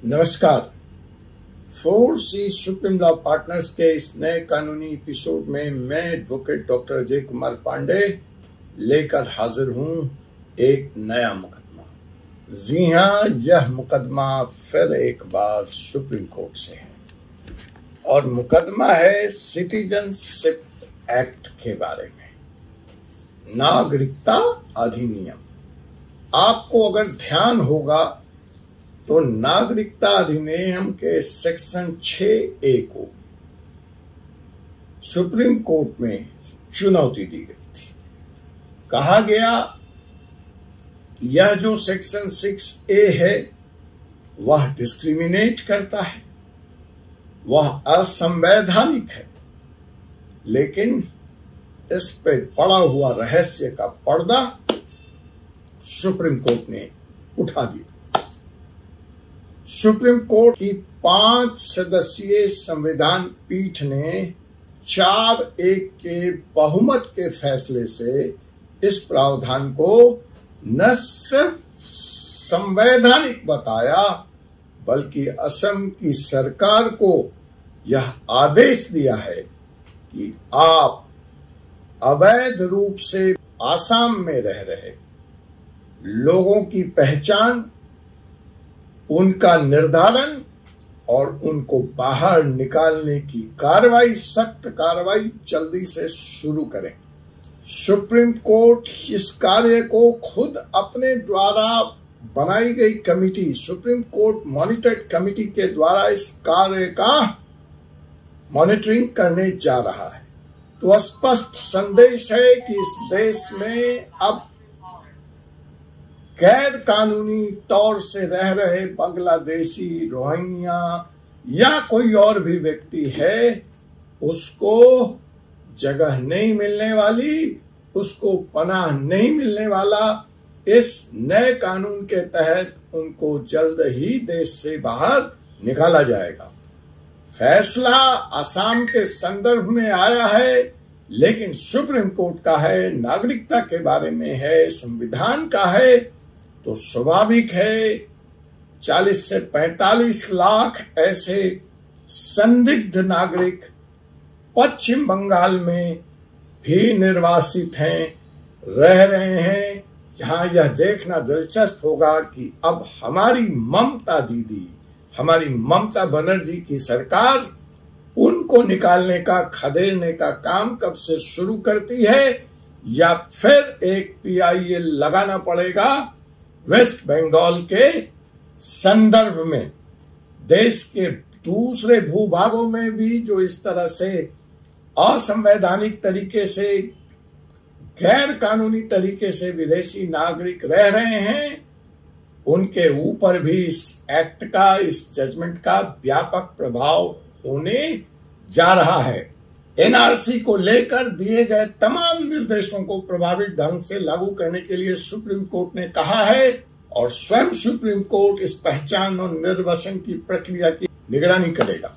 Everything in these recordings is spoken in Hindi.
नमस्कार। 4C सुप्रीम लॉ पार्टनर्स के इस नए कानूनी एपिसोड में मैं एडवोकेट डॉक्टर अजय कुमार पांडे लेकर हाजिर हूं एक नया मुकदमा। जी हां, यह मुकदमा फिर एक बार सुप्रीम कोर्ट से है और मुकदमा है सिटीजनशिप एक्ट के बारे में, नागरिकता अधिनियम। आपको अगर ध्यान होगा तो नागरिकता अधिनियम के सेक्शन 6A को सुप्रीम कोर्ट में चुनौती दी गई थी। कहा गया कि यह जो सेक्शन 6A है वह डिस्क्रिमिनेट करता है, वह असंवैधानिक है, लेकिन इस पे पड़ा हुआ रहस्य का पर्दा सुप्रीम कोर्ट ने उठा दिया। सुप्रीम कोर्ट की 5 सदस्यीय संविधान पीठ ने 4-1 के बहुमत के फैसले से इस प्रावधान को न सिर्फ संवैधानिक बताया बल्कि असम की सरकार को यह आदेश दिया है कि आप अवैध रूप से आसाम में रह रहे लोगों की पहचान, उनका निर्धारण और उनको बाहर निकालने की कार्रवाई, सख्त कार्रवाई जल्दी से शुरू करें। सुप्रीम कोर्ट इस कार्य को खुद अपने द्वारा बनाई गई committee, supreme court monitored committee के द्वारा इस कार्य का मॉनिटरिंग करने जा रहा है। तो स्पष्ट संदेश है कि इस देश में अब गैर कानूनी तौर से रह रहे बांग्लादेशी, रोहिंग्या या कोई और भी व्यक्ति है, उसको जगह नहीं मिलने वाली, उसको पनाह नहीं मिलने वाला। इस नए कानून के तहत उनको जल्द ही देश से बाहर निकाला जाएगा। फैसला असम के संदर्भ में आया है, लेकिन सुप्रीम कोर्ट का है, नागरिकता के बारे में है, संविधान का है। तो स्वाभाविक है 40 से 45 लाख ऐसे संदिग्ध नागरिक पश्चिम बंगाल में भी निर्वासित हैं, रह रहे हैं। यहाँ यह देखना दिलचस्प होगा कि अब हमारी ममता दीदी, हमारी ममता बनर्जी की सरकार उनको निकालने का, खदेड़ने का काम कब से शुरू करती है, या फिर एक PIA लगाना पड़ेगा वेस्ट बंगाल के संदर्भ में। देश के दूसरे भूभागों में भी जो इस तरह से असंवैधानिक तरीके से, गैर कानूनी तरीके से विदेशी नागरिक रह रहे हैं, उनके ऊपर भी इस एक्ट का, इस जजमेंट का व्यापक प्रभाव होने जा रहा है। NRC को लेकर दिए गए तमाम निर्देशों को प्रभावित ढंग से लागू करने के लिए सुप्रीम कोर्ट ने कहा है और स्वयं सुप्रीम कोर्ट इस पहचान और निर्वासन की प्रक्रिया की निगरानी करेगा।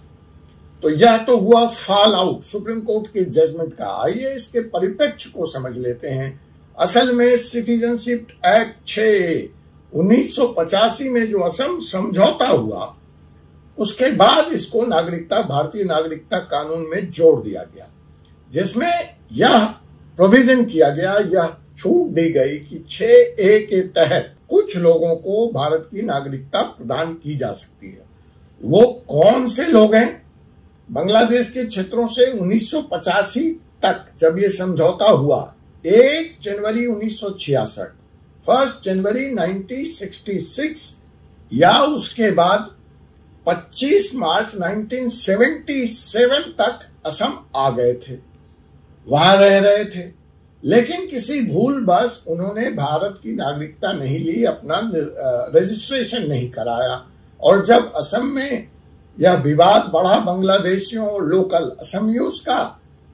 तो यह तो हुआ फॉल आउट सुप्रीम कोर्ट के जजमेंट का। आइए इसके परिप्रेक्ष्य को समझ लेते हैं। असल में सिटीजनशिप एक्ट 6 1985 में जो असम समझौता हुआ, उसके बाद इसको नागरिकता, भारतीय नागरिकता कानून में जोड़ दिया गया, जिसमें यह प्रोविजन किया गया, यह छूट दी गई कि 6A के तहत कुछ लोगों को भारत की नागरिकता प्रदान की जा सकती है। वो कौन से लोग हैं? बांग्लादेश के क्षेत्रों से 1985 तक जब ये समझौता हुआ, 1 जनवरी 1966, 1 जनवरी 1966 या उसके बाद 25 मार्च 1977 तक असम आ गए थे, वहां रह रहे थे, लेकिन किसी भूलवश उन्होंने भारत की नागरिकता नहीं ली, अपना रजिस्ट्रेशन नहीं कराया। और जब असम में यह विवाद बढ़ा बांग्लादेशियों और लोकल असमियों का,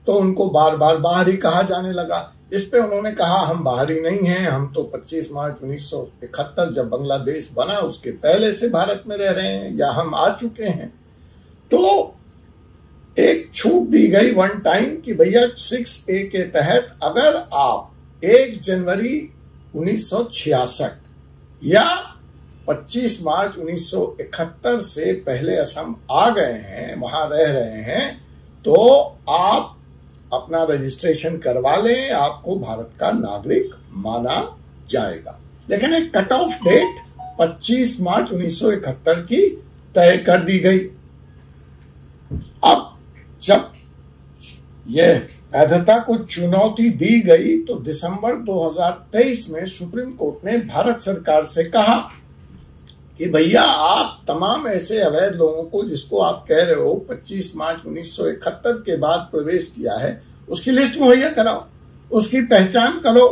तो उनको बार बार बाहरी कहा जाने लगा। इस पे उन्होंने कहा हम बाहरी नहीं हैं, हम तो 25 मार्च 1971 जब बांग्लादेश बना उसके पहले से भारत में रह रहे हैं, या हम आ चुके हैं। तो एक छूट दी गई वन टाइम कि भैया 6A के तहत अगर आप 1 जनवरी 1966 या 25 मार्च 1971 से पहले असम आ गए हैं, वहां रह रहे हैं, तो आप अपना रजिस्ट्रेशन करवा लें, आपको भारत का नागरिक माना जाएगा। लेकिन एक कट ऑफ डेट 25 मार्च 1971 की तय कर दी गई। अब जब यह वैधता को चुनौती दी गई तो दिसंबर 2023 में सुप्रीम कोर्ट ने भारत सरकार से कहा कि भैया आप तमाम ऐसे अवैध लोगों को, जिसको आप कह रहे हो 25 मार्च 1971 के बाद प्रवेश किया है, उसकी लिस्ट मुहैया कराओ, उसकी पहचान करो।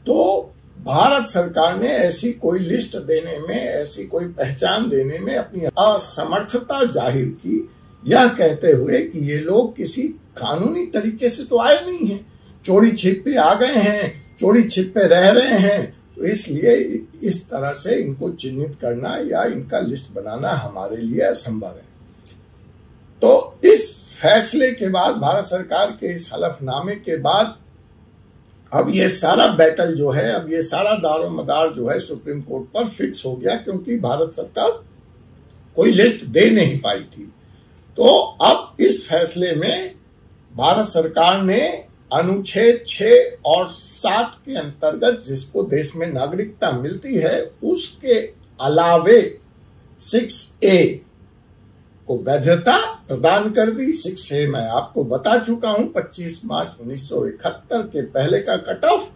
तो भारत सरकार ने ऐसी कोई लिस्ट देने में, ऐसी कोई पहचान देने में अपनी असमर्थता जाहिर की, यह कहते हुए कि ये लोग किसी कानूनी तरीके से तो आए नहीं हैं, चोरी छिपे आ गए हैं, चोरी छिपे रह रहे हैं, तो इसलिए इस तरह से इनको चिन्हित करना या इनका लिस्ट बनाना हमारे लिए असंभव है। तो इस फैसले के बाद, भारत सरकार के इस हलफनामे के बाद, अब ये सारा बैटल जो है, अब ये सारा दारोमदार जो है सुप्रीम कोर्ट पर फिक्स हो गया, क्योंकि भारत सरकार कोई लिस्ट दे नहीं पाई थी। तो अब इस फैसले में भारत सरकार ने अनुच्छेद 6 और 7 के अंतर्गत जिसको देश में नागरिकता मिलती है, उसके अलावे 6A को वैधता प्रदान कर दी। 6A मैं आपको बता चुका हूं, 25 मार्च 1971 के पहले का कट ऑफ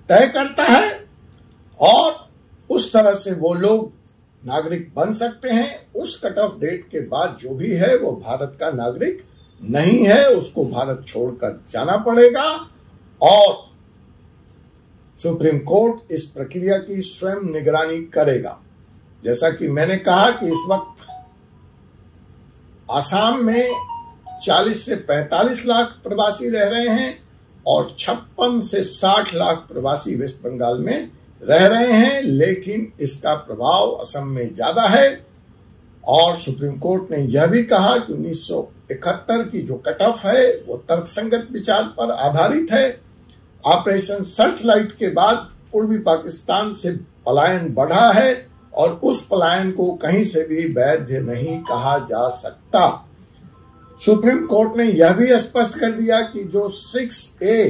तय करता है और उस तरह से वो लोग नागरिक बन सकते हैं। उस कट ऑफ डेट के बाद जो भी है वो भारत का नागरिक नहीं है, उसको भारत छोड़कर जाना पड़ेगा और सुप्रीम कोर्ट इस प्रक्रिया की स्वयं निगरानी करेगा। जैसा कि मैंने कहा कि इस वक्त आसाम में 40 से 45 लाख प्रवासी रह रहे हैं और 56 से 60 लाख प्रवासी वेस्ट बंगाल में रह रहे हैं, लेकिन इसका प्रभाव असम में ज्यादा है। और सुप्रीम कोर्ट ने यह भी कहा कि 1971 की जो कट ऑफ है वो तर्कसंगत विचार पर आधारित है। ऑपरेशन सर्चलाइट के बाद पूर्वी पाकिस्तान से पलायन बढ़ा है और उस पलायन को कहीं से भी वैध नहीं कहा जा सकता। सुप्रीम कोर्ट ने यह भी स्पष्ट कर दिया कि जो 6A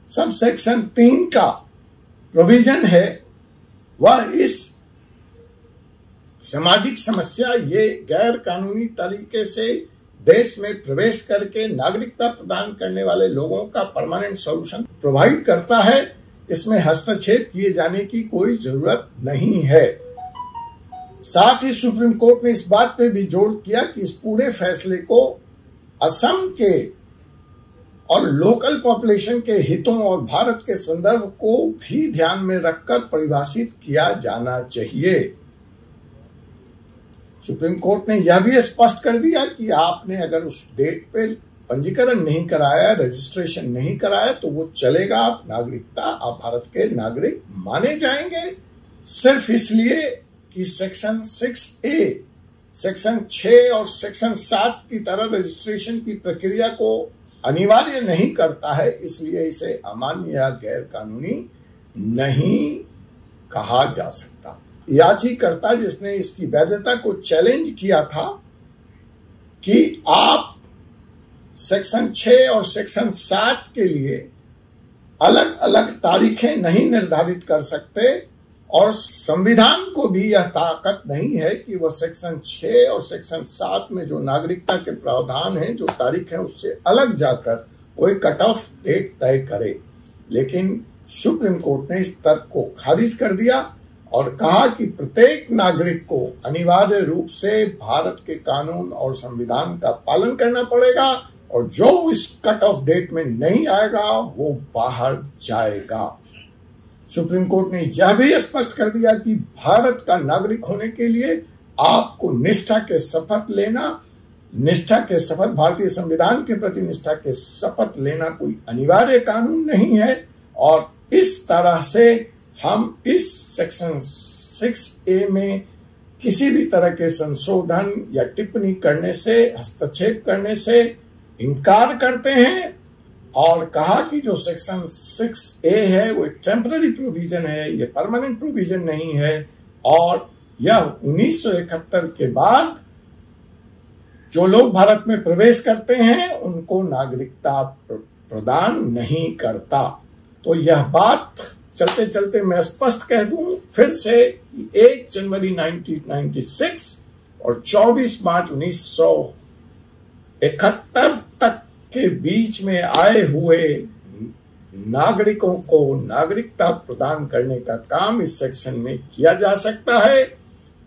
सब सेक्शन 3 का प्रोविजन है वह इस सामाजिक समस्या, ये गैर कानूनी तरीके से देश में प्रवेश करके नागरिकता प्रदान करने वाले लोगों का परमानेंट सॉल्यूशन प्रोवाइड करता है। इसमें हस्तक्षेप किए जाने की कोई जरूरत नहीं है। साथ ही सुप्रीम कोर्ट ने इस बात पे भी जोर किया कि इस पूरे फैसले को असम के और लोकल पॉपुलेशन के हितों और भारत के संदर्भ को भी ध्यान में रखकर परिभाषित किया जाना चाहिए। सुप्रीम कोर्ट ने यह भी स्पष्ट कर दिया कि आपने अगर उस डेट पे पंजीकरण नहीं कराया, रजिस्ट्रेशन नहीं कराया, तो वो चलेगा, आप भारत के नागरिक माने जाएंगे। सिर्फ इसलिए कि सेक्शन 6A सेक्शन 6 और सेक्शन 7 की तरह रजिस्ट्रेशन की प्रक्रिया को अनिवार्य नहीं करता है, इसलिए इसे अमान्य या गैर कानूनी नहीं कहा जा सकता। याचिकाकर्ता जिसने इसकी वैधता को चैलेंज किया था कि आप सेक्शन 6 और सेक्शन 7 के लिए अलग अलग तारीखें नहीं निर्धारित कर सकते और संविधान को भी यह ताकत नहीं है कि वह सेक्शन 6 और सेक्शन 7 में जो नागरिकता के प्रावधान हैं, जो तारीख है, उससे अलग जाकर कोई कट ऑफ डेट तय करे। लेकिन सुप्रीम कोर्ट ने इस तर्क को खारिज कर दिया और कहा कि प्रत्येक नागरिक को अनिवार्य रूप से भारत के कानून और संविधान का पालन करना पड़ेगा और जो इस कट ऑफ डेट में नहीं आएगा वो बाहर जाएगा। सुप्रीम कोर्ट ने यह भी स्पष्ट कर दिया कि भारत का नागरिक होने के लिए आपको निष्ठा के शपथ लेना, भारतीय संविधान के प्रति निष्ठा के शपथ लेना कोई अनिवार्य कानून नहीं है। और इस तरह से हम इस सेक्शन 6A में किसी भी तरह के संशोधन या टिप्पणी करने से, हस्तक्षेप करने से इनकार करते हैं और कहा कि जो सेक्शन 6A है वो एक टेम्पररी प्रोविजन है, ये परमानेंट प्रोविजन नहीं है और यह 1971 के बाद जो लोग भारत में प्रवेश करते हैं उनको नागरिकता प्रदान नहीं करता। तो यह बात चलते चलते मैं स्पष्ट कह दूं फिर से, 1 जनवरी 1996 और 24 मार्च 1971 तक के बीच में आए हुए नागरिकों को नागरिकता प्रदान करने का काम इस सेक्शन में किया जा सकता है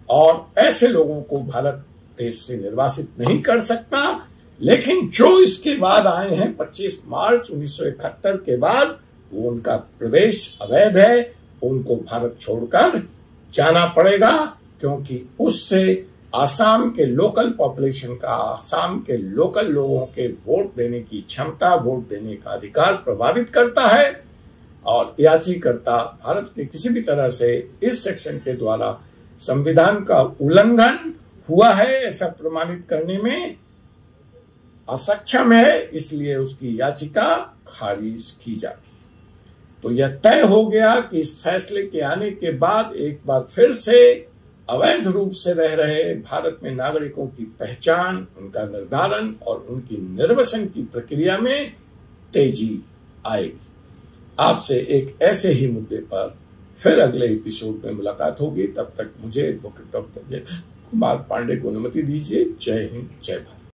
और ऐसे लोगों को भारत देश से निर्वासित नहीं कर सकता। लेकिन जो इसके बाद आए हैं 25 मार्च 1971 के बाद, वो उनका प्रवेश अवैध है, उनको भारत छोड़कर जाना पड़ेगा, क्योंकि उससे आसाम के लोकल पॉपुलेशन का, आसाम के लोकल लोगों के वोट देने की क्षमता, वोट देने का अधिकार प्रभावित करता है। और याचिकाकर्ता भारत के किसी भी तरह से इस सेक्शन के द्वारा संविधान का उल्लंघन हुआ है ऐसा प्रमाणित करने में असक्षम है, इसलिए उसकी याचिका खारिज की जाती है। तो यह तय हो गया कि इस फैसले के आने के बाद एक बार फिर से अवैध रूप से रह रहे भारत में नागरिकों की पहचान, उनका निर्धारण और उनकी निर्वासन की प्रक्रिया में तेजी आएगी। आपसे एक ऐसे ही मुद्दे पर फिर अगले एपिसोड में मुलाकात होगी। तब तक मुझे एडवोकेट डॉक्टर जय कुमार पांडे को अनुमति दीजिए। जय हिंद, जय भारत।